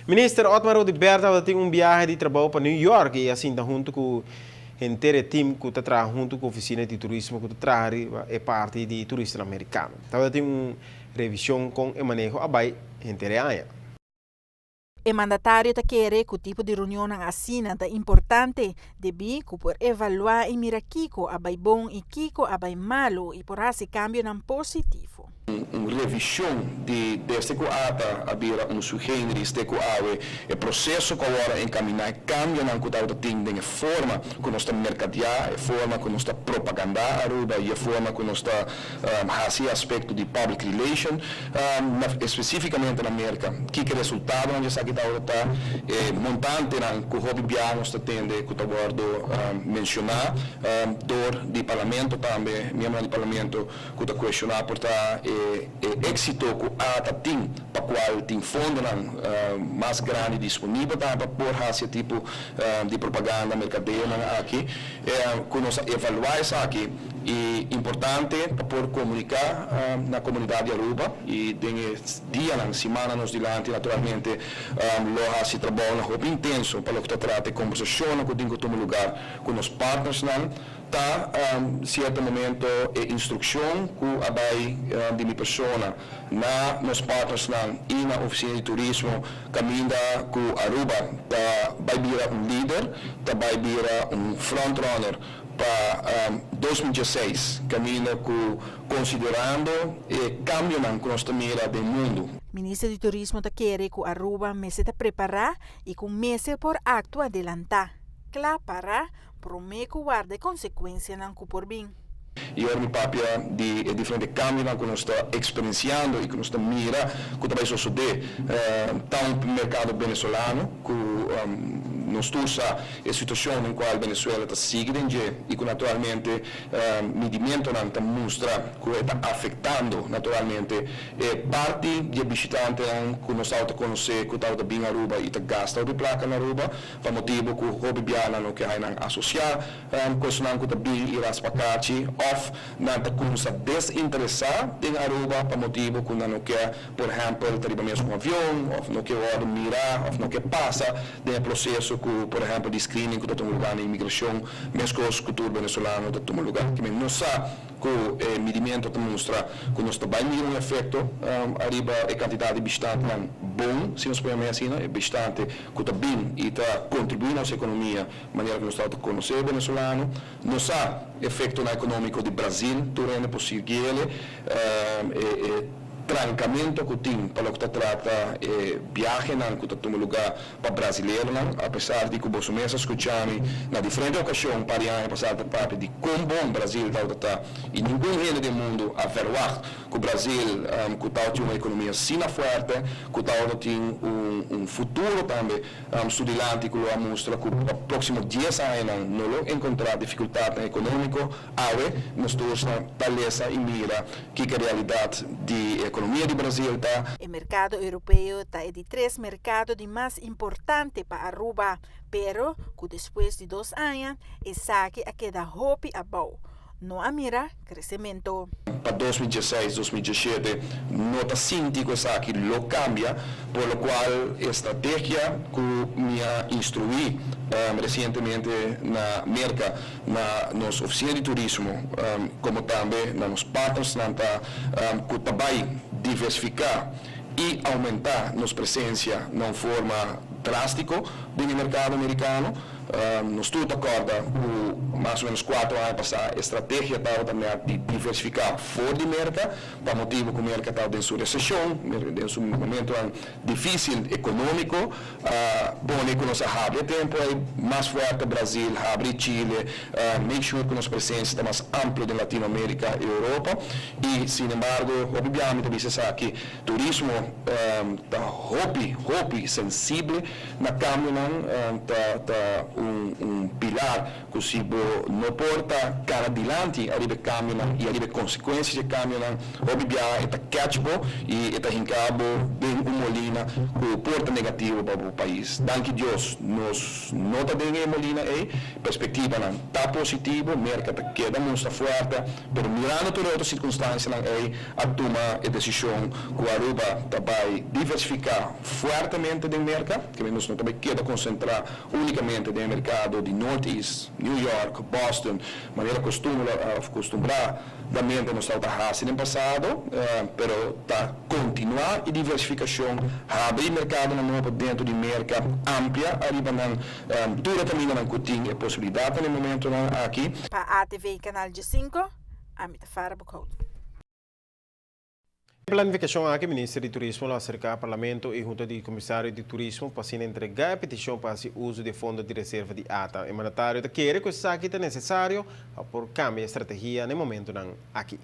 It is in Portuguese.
Minister Otmar de Berta tem viagem de trabalho para New York e assim, junto com o inteiro time que está trabalhando junto com a oficina de turismo que está trabalhando é parte de turista americano. Então tem uma revisão com o manejo abai inteira área. O mandatário quer que o tipo de reunião assina é importante, debi que por evaluar e mirar Kiko abai bom e Kiko abai malo e por esse cambio não positivo. Uma revisão deste ata havia sugestão deste o processo que agora encaminhar cambia na cuidado tem de forma que nós estamos mercadear, a forma que nós estamos propagandar Aruba e a forma que nós estamos fazendo aspecto de public relation, especificamente na América, que resultado onde essa está montante na que o hobby biano está tendo que eu guardo mencionar, dor de parlamento também, membro do parlamento que está questionar por êxito que a tem para qual tem fundo mais grande disponível para por esse tipo de propaganda mercadeira aqui que nós evaluar isso aqui é importante para por comunicar na comunidade Aruba e tem dia na semana nos dilante naturalmente lá se trabalha roupa intenso para que trata conversação que tem que tomar lugar com os partners tá certo momento instrução que abai de minha pessoa na nos partners e na oficina de turismo caminha que Aruba tá vai virar líder tá vai virar frontrunner para 2016 caminha que considerando o cambio que nós mira do mundo. Ministro de Turismo quer que Aruba se preparar e com meses por acto adelantar. Claro para promete guarda consequências no por bem. E ora mi papia di differenti cambi che noi stiamo esperienziando e che noi stiamo mira che também succede tanto mercato venezuelano che non stusa a situazione in cui il Venezuela sta seguendo e che naturalmente mi dimentico non mostra che sta affettando naturalmente parti di abitanti che non stanno conoscendo che stanno bene a Aruba e che gastano di placa in Aruba per motivo che i bibiani che hanno associato questo non che bene i raspacacci of não te começa a desinteressar em Aruba por motivo que não quer, por exemplo, ter mesmo um avião, ou não quer mirar, ou não quer passar no processo que, por exemplo, de screening que está tomando lugar na imigração, mesmo com a cultura venezuelana está tomando lugar, que não sabe que o medimento demonstra que nós também um efeito arriba a quantidade de bastante bom, se nós podemos assim, é bastante que está bem e está contribuindo à nossa economia, maneira que nós estamos a conhecer o venezuelano, não sabe efeito na econômico do Brasil, durante por seguir trancamento que tem para o que trata viagem que está tomando lugar para brasileiro, apesar de que o Bolsonaro escutando na diferente ocasião para ir passar da parte de como bom o Brasil está e nenhum reino do mundo a verwar que o Brasil que tem uma economia assim forte, que tem futuro também estudante que lo mostra que nos próximos 10 anos não encontrar dificuldade econômica, nós todos taleza e mira que a realidade de economia do Brasil está. O mercado europeu é de 3 mercados de mais importante para Aruba, pero que depois de 2 anos, o saque a queda hopi abau. Não há mira crescimento. Para 2016, 2017, não está sentindo que o saque lo cambia, por lo qual a estratégia que me instruí recentemente na América, nas oficinas de turismo, como também nos partners, que também diversificar e aumentar nossa presença de uma forma drástica no mercado americano. Nós todos acordamos mais ou menos 4 anos passar a estratégia estava também de diversificar fora de América, para motivo que a América estava em sua recessão, em seu momento difícil econômico, bom que nós abre tempo é mais forte Brasil, abre Chile, make sure que nossa presença está mais ampla em Latinoamérica e Europa e, sin embargo, obviamente você sabe que turismo está hobby sensível na câmbio um pilar que se não porta cara adiante, arriba caminho e arriba consequências de caminho, obviamente está catchbo e está hincabo bem molina com porta negativo para o país. Danke Deus, nós nota de molina é perspectiva não está positivo, mercado queda muito forte, pero mirando todas as outras circunstâncias é a tomar a decisão que a Aruba vai diversificar fortemente do mercado, que nós não também queda concentrar unicamente no mercado de Northeast, New York, Boston, maneira acostumbradamente nós estávamos no passado, pero está continuar e diversificação, abrir mercado novo dentro de mercado ampla, arriba tudo também não tem possibilidade no momento aqui. Para a ATV Canal de 5, a Mitafara Bucouto. Planificação aqui, Ministro de Turismo, acerca do Parlamento e junto do Comissário de Turismo, para se entregar a petição para o uso de fundo de reserva de ATA. O mandatário quer que isso aqui é necessário por cambiar a estratégia no momento aqui.